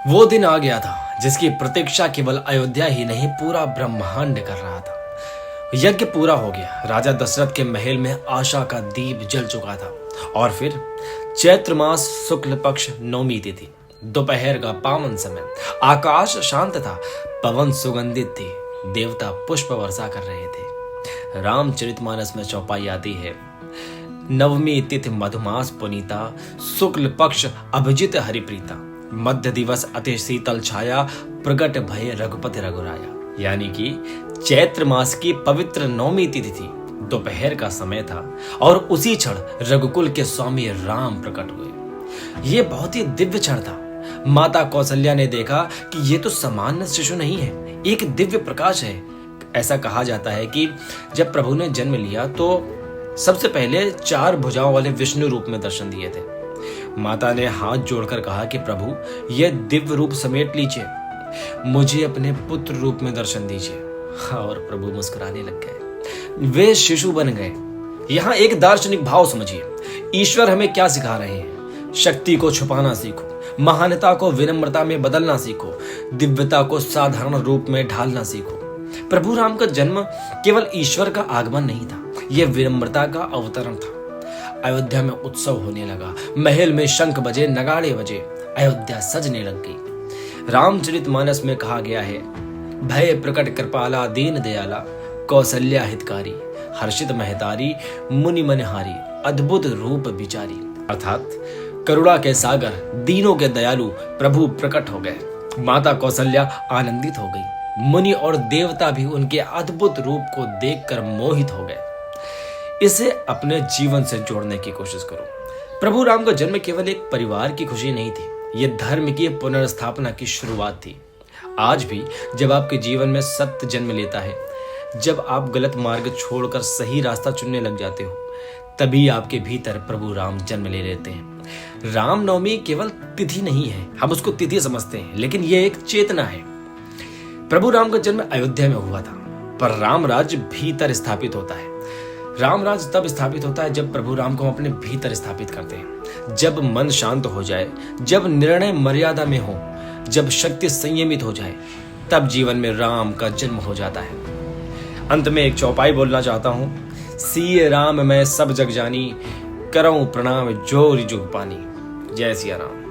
वो दिन आ गया था जिसकी प्रतीक्षा केवल अयोध्या ही नहीं पूरा ब्रह्मांड कर रहा था। यज्ञ पूरा हो गया। राजा दशरथ के महल में आशा का दीप जल चुका था। और फिर चैत्र मास शुक्ल पक्ष नौमी तिथि, दोपहर का पावन समय, आकाश शांत था, पवन सुगंधित थी, देवता पुष्प वर्षा कर रहे थे। रामचरितमानस में चौपाई आती है, नवमी तिथि मधुमास पुनीता, शुक्ल पक्ष अभिजित हरिप्रीता, मध्य दिवस अति शीतल छाया, प्रगट भय रघुपति रघुराया। यानी कि चैत्र मास की पवित्र नौमी तिथि थी, दोपहर का समय था और उसी क्षण रघुकुल के स्वामी राम प्रकट हुए। ये बहुत ही दिव्य क्षण था। माता कौशल्या ने देखा कि ये तो सामान्य शिशु नहीं है, एक दिव्य प्रकाश है। ऐसा कहा जाता है कि जब प्रभु ने जन्म लिया तो सबसे पहले 4 भुजाओं वाले विष्णु रूप में दर्शन दिए थे। माता ने हाथ जोड़कर कहा कि प्रभु, यह दिव्य रूप समेट लीजिए, मुझे अपने पुत्र रूप में दर्शन दीजिए। और प्रभु मुस्कुराने लग गए, वे शिशु बन गए। यहाँ एक दार्शनिक भाव समझिए, ईश्वर हमें क्या सिखा रहे हैं? शक्ति को छुपाना सीखो, महानता को विनम्रता में बदलना सीखो, दिव्यता को साधारण रूप में ढालना सीखो। प्रभु राम का जन्म केवल ईश्वर का आगमन नहीं था, यह विनम्रता का अवतरण था। अयोध्या में उत्सव होने लगा, महल में शंख बजे, नगाड़े बजे, अयोध्या सजने लग गई। रामचरितमानस में कहा गया है, भय प्रकट कृपाला दीन दयाला, कौशल्या हितकारी, हर्षित महतारी, मुनि मनहारी, अद्भुत रूप विचारी। अर्थात करुणा के सागर, दीनों के दयालु प्रभु प्रकट हो गए। माता कौशल्या आनंदित हो गई। मुनि और देवता भी उनके अद्भुत रूप को देखकर मोहित हो गए। इसे अपने जीवन से जोड़ने की कोशिश करो। प्रभु राम का जन्म केवल एक परिवार की खुशी नहीं थी, यह धर्म की पुनर्स्थापना की शुरुआत थी। आज भी जब आपके जीवन में सत्य जन्म लेता है, जब आप गलत मार्ग छोड़कर सही रास्ता चुनने लग जाते हो, तभी आपके भीतर प्रभु राम जन्म ले लेते हैं। रामनवमी केवल तिथि नहीं है, हम उसको तिथि समझते हैं, लेकिन यह एक चेतना है। प्रभु राम का जन्म अयोध्या में हुआ था, पर राम राज्य भीतर स्थापित होता है। राम राज तब स्थापित होता है जब प्रभु राम को हम अपने भीतर स्थापित करते हैं, जब मन शांत हो जाए, जब निर्णय मर्यादा में हो, जब शक्ति संयमित हो जाए, तब जीवन में राम का जन्म हो जाता है। अंत में एक चौपाई बोलना चाहता हूं, सिय राम मैं सब जग जानी, करऊं प्रणाम जोर जुग पानी। जय सिया राम।